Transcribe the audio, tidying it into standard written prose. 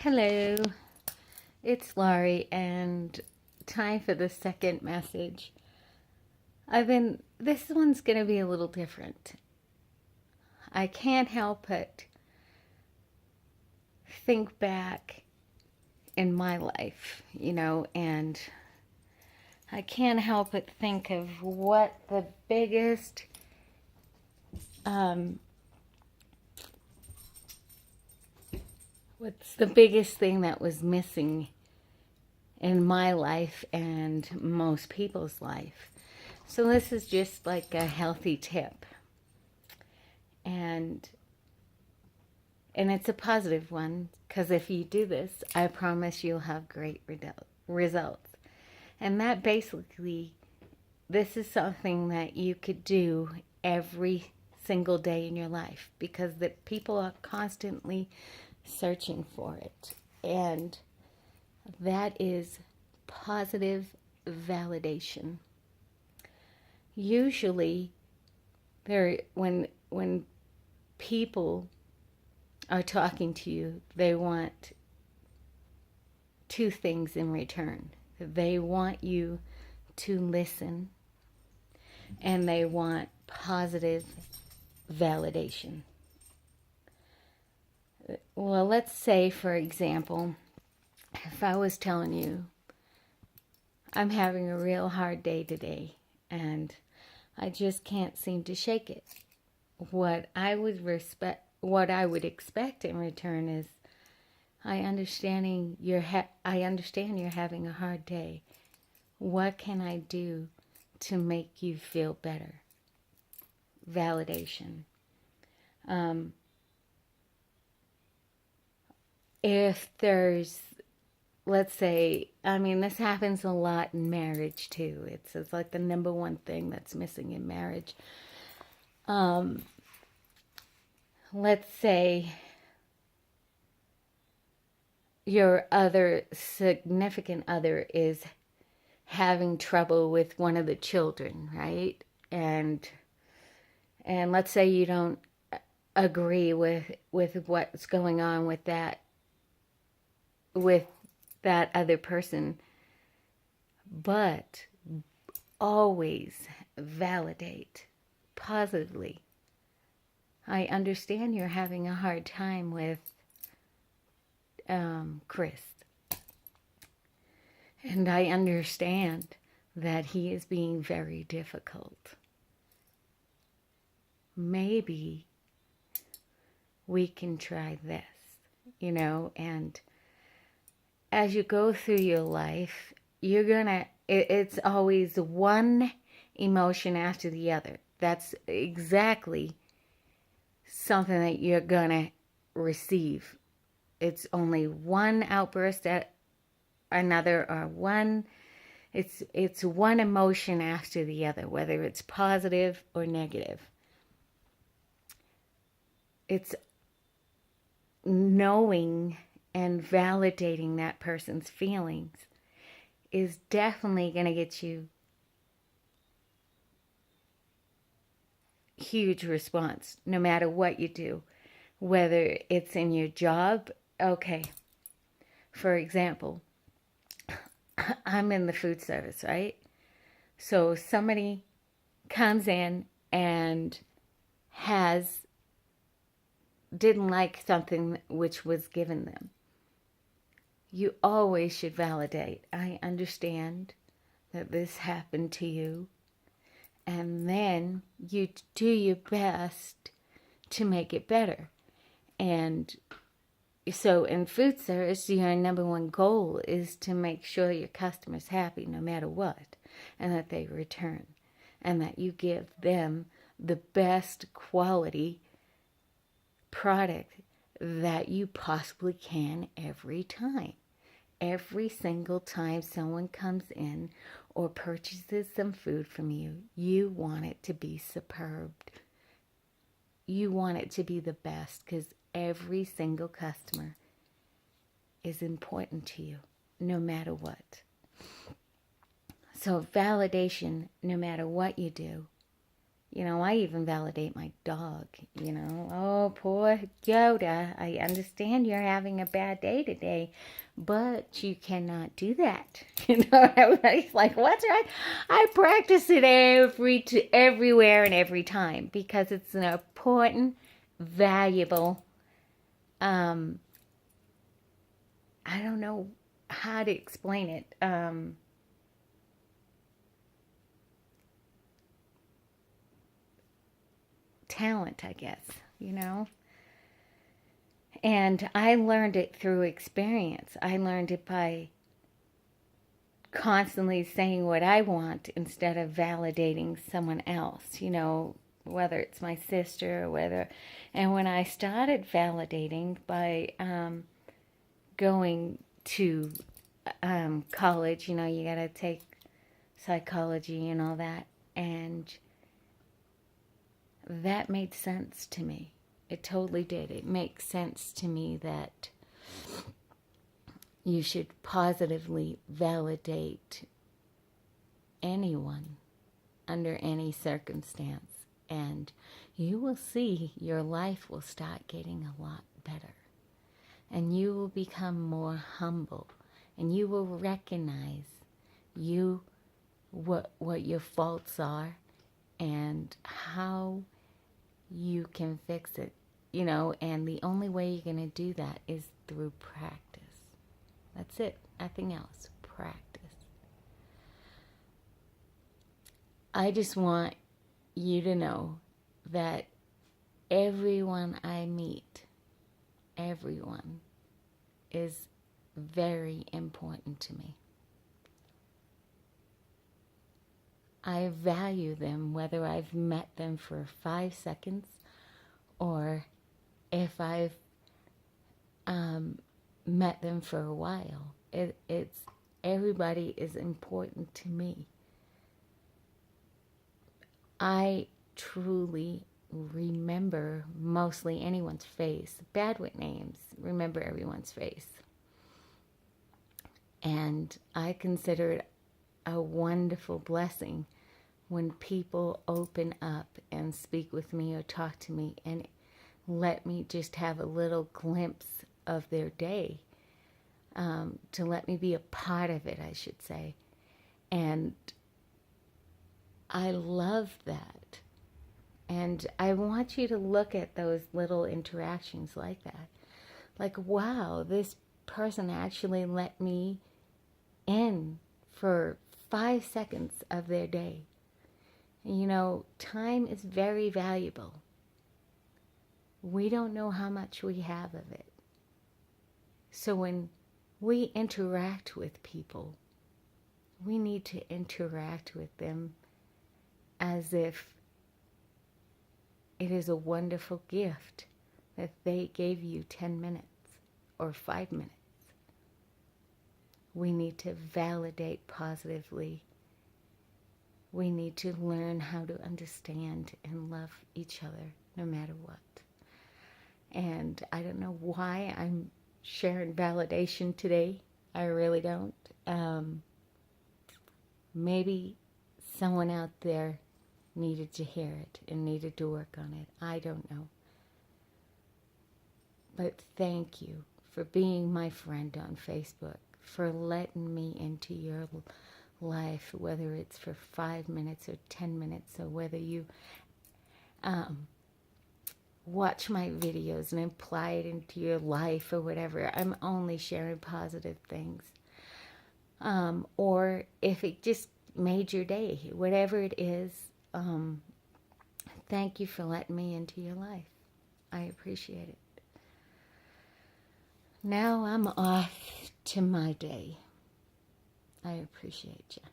Hello, it's Laurie, and time for the second message. This one's going to be a little different. I can't help but think back in my life, and I can't help but think of um, what's the biggest thing that was missing in my life and most people's life. So this is just like a healthy tip. And it's a positive one, because if you do this, I promise you'll have great results. And that basically, this is something that you could do every single day in your life, because the people are constantly searching for it. And that is positive validation. Usually, when people are talking to you, they want two things in return. They want you to listen, and they want positive validation. Well, let's say, for example, if I was telling you, I'm having a real hard day today, and I just can't seem to shake it. What I would expect in return is, I understand you're having a hard day. What can I do to make you feel better? Validation. If there's, let's say, this happens a lot in marriage too. It's like the number one thing that's missing in marriage. Let's say your other significant other is having trouble with one of the children, right? And let's say you don't agree with what's going on with that other person, but always validate positively. I understand you're having a hard time with Chris, and I understand that he is being very difficult. Maybe we can try this, and as you go through your life, it's always one emotion after the other. That's exactly something that you're gonna receive. It's only one outburst at another, or it's one emotion after the other, whether it's positive or negative. It's knowing and validating that person's feelings is definitely going to get you huge response, no matter what you do, whether it's in your job. Okay, for example, I'm in the food service, right? So somebody comes in and didn't like something which was given them. You always should validate. I understand that this happened to you. And then you do your best to make it better. And so in food service, your number one goal is to make sure your customer's happy no matter what, and that they return, and that you give them the best quality product that you possibly can every time. Every single time someone comes in or purchases some food from you, you want it to be superb. You want it to be the best, because every single customer is important to you, no matter what. So validation, no matter what you do, You know, I even validate my dog, you know. Oh, poor Yoda. I understand you're having a bad day today, but you cannot do that. You know, everybody's like, what's right? I practice it everywhere and every time because it's an important, valuable, um, I don't know how to explain it. Talent, I guess, you know. And I learned it through experience. I learned it by constantly saying what I want instead of validating someone else, you know, whether it's my sister or whether. And when I started validating by going to college, you know, you got to take psychology and all that. And that made sense to me. It totally did. It makes sense to me that you should positively validate anyone under any circumstance, and you will see your life will start getting a lot better, and you will become more humble, and you will recognize what your faults are and how you can fix it, you know. And the only way you're going to do that is through practice. That's it. Nothing else. Practice. I just want you to know that everyone I meet, everyone, is very important to me. I value them whether I've met them for 5 seconds or if I've met them for a while. It's everybody is important to me. I truly remember mostly anyone's face. Bad with names, remember everyone's face. And I consider it a wonderful blessing when people open up and speak with me or talk to me and let me just have a little glimpse of their day, to let me be a part of it, I should say. And I love that. And I want you to look at those little interactions like that. Like, wow, this person actually let me in for 5 seconds of their day. And you know, time is very valuable. We don't know how much we have of it. So when we interact with people, we need to interact with them as if it is a wonderful gift that they gave you 10 minutes or 5 minutes. We need to validate positively. We need to learn how to understand and love each other no matter what. And I don't know why I'm sharing validation today. I really don't. Maybe someone out there needed to hear it and needed to work on it. I don't know. But thank you for being my friend on Facebook, for letting me into your life, whether it's for 5 minutes or 10 minutes, or whether you watch my videos and apply it into your life or whatever. I'm only sharing positive things. Or if it just made your day, whatever it is, thank you for letting me into your life. I appreciate it. Now I'm off to my day. I appreciate you.